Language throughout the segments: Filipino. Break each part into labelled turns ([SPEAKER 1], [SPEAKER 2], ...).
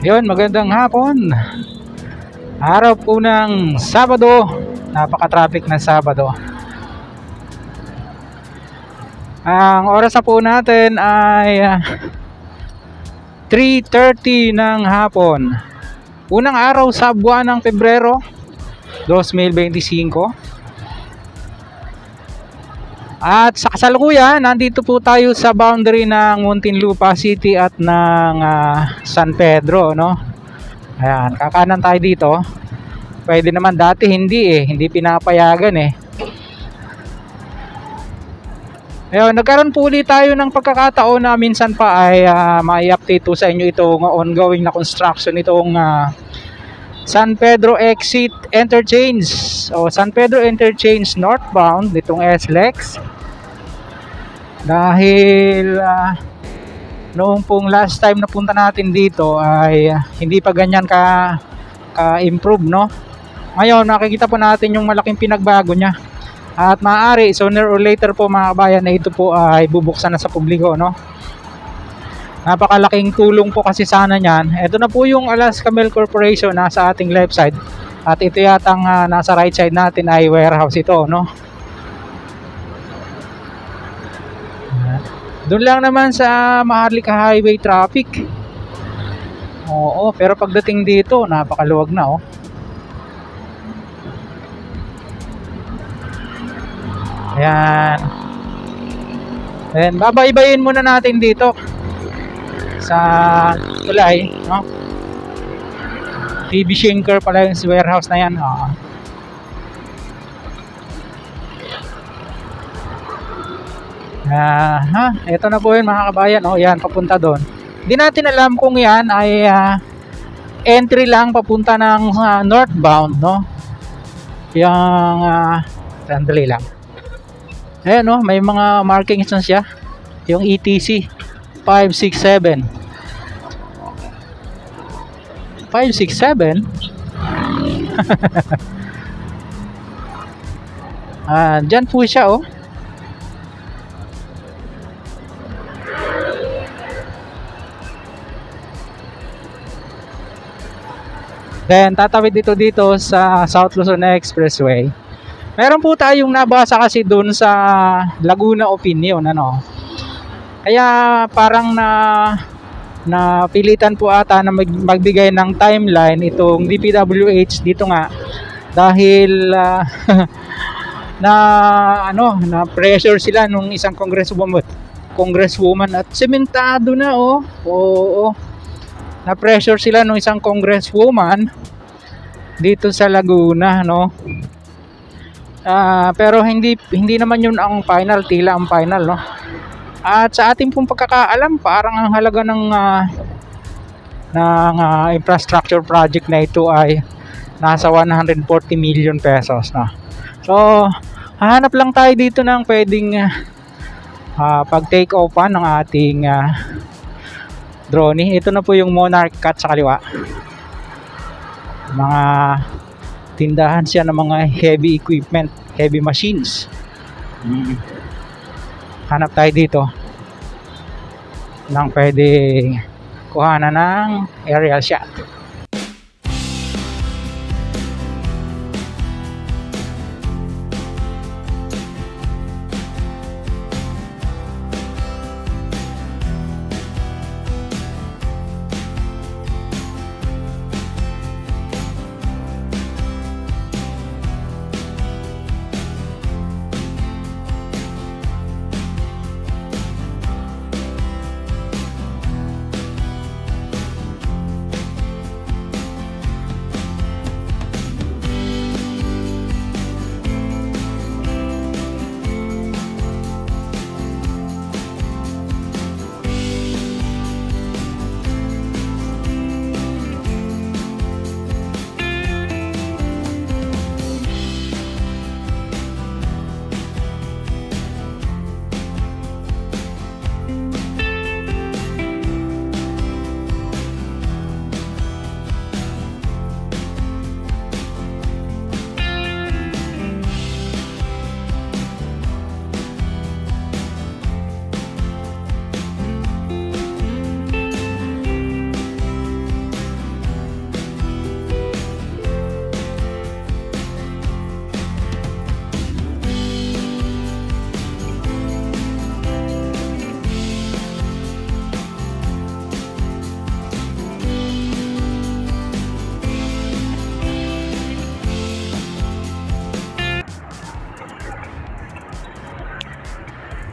[SPEAKER 1] Yun, magandang hapon. Araw po ng Sabado. Napaka-traffic ng Sabado. Ang oras na po natin ay 3:30 ng hapon. Unang araw sa buwan ng Pebrero 2025. At sa kasalukuyan, nandito po tayo sa boundary ng Muntinlupa City at ng San Pedro, no? Ayan, kakanan tayo dito. Pwede naman, dati hindi pinapayagan eh. Ayun, nagkaroon po ulit tayo ng pagkakataon na minsan pa ay mai-update po sa inyo itong ongoing na construction itong San Pedro Exit Interchange o San Pedro Interchange northbound nitong SLEX. Dahil noong pong last time na punta natin dito ay hindi pa ganyan ka-improve, no? Ngayon nakikita po natin yung malaking pinagbago niya. At maaari sooner or later po mga kabayan na ito po ay bubuksan na sa publiko, no? Napakalaking tulong po kasi sana niyan. Ito na po yung Alaska Milk Corporation nasa ating left side. At ito yatang nasa right side natin ay warehouse ito, no? Doon lang naman sa Maharlika Highway traffic. Oo, pero pagdating dito napakaluwag na, oh. Ayan. Then babaybayin muna natin dito sa tulay, no? PB Schenker pala yung warehouse na yan. Ito na po yun mga kabayan. Yan, papunta doon. Hindi natin alam kung yan ay entry lang papunta ng northbound, no? Yung sandali lang. Ayan, no? May mga markings na siya. Yung ETC 567. 567. Dyan po siya, oh. Then tatawid dito sa South Luzon Expressway. Meron po tayong nabasa kasi dun sa Laguna Opinion, ano. Kaya parang napilitan po ata na magbigay ng timeline itong DPWH dito nga dahil na pressure sila nung isang congresswoman at sementado na, oh. Oo. Na pressure sila nung isang congresswoman dito sa Laguna, no. Pero hindi naman yun ang final, tila ang final, no. At sa ating pong pagkakaalam, parang ang halaga ng infrastructure project na ito ay nasa 140 million pesos, no. So hahanap lang tayo dito ng pwedeng pag-take off ng ating drone. Ito na po yung Monarch Cat sa kaliwa. Mga tindahan siya ng mga heavy equipment, heavy machines. Hanap tayo dito ng pwedeng kuhanan ng aerial shot.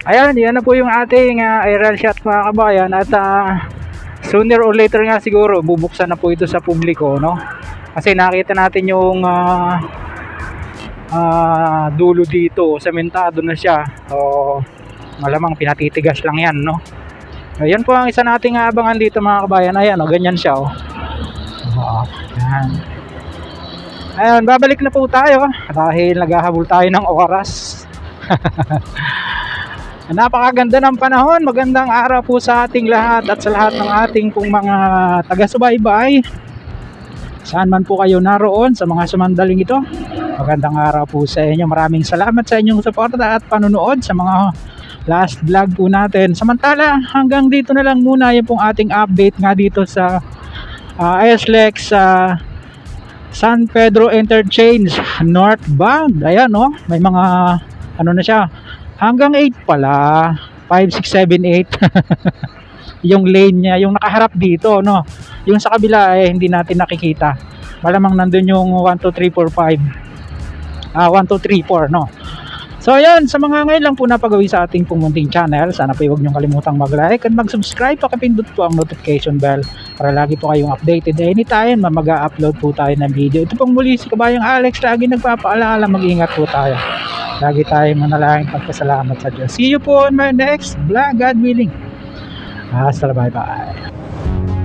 [SPEAKER 1] Ayan, yan na po yung ating aerial shot mga kabayan. At sooner or later nga siguro bubuksan na po ito sa publiko, no? Kasi nakita natin yung dulo dito, sementado na siya. So malamang pinatitigas lang yan, no? Ayan po ang isa nating aabangan dito mga kabayan. Ayan, ganyan siya, ayan. Ayan, babalik na po tayo dahil naghahabol tayo ng oras. Napakaganda ng panahon, magandang araw po sa ating lahat at sa lahat ng ating pong mga taga-subaybay. Saan man po kayo naroon sa mga sumandaling ito, magandang araw po sa inyo. Maraming salamat sa inyong suporta at panunood sa mga last vlog po natin. Samantala, hanggang dito na lang muna yung pong ating update nga dito sa SLEX San Pedro Interchange northbound. Ayan, no, may mga ano na siya, hanggang 8 pala, 5, 6, 7, 8 yung lane niya, yung nakaharap dito, no. Yung sa kabila eh hindi natin nakikita. Malamang nandun yung 1, 2, 3, 4, 5 1, 2, 3, 4, no. So ayan, sa mga ngayon lang po napagawi sa ating pumunting channel, sana po huwag niyong kalimutang mag-like at mag-subscribe, pakipindot po ang notification bell para lagi po kayong updated anytime na mag-upload po tayo ng video. Ito pong muli si Kabayang Alex, lagi nagpapaalala, mag-ingat po tayo. Lagi tayong manalangin pagpasalamat sa Diyos. See you po on my next vlog, God willing. Hasta la, bye bye.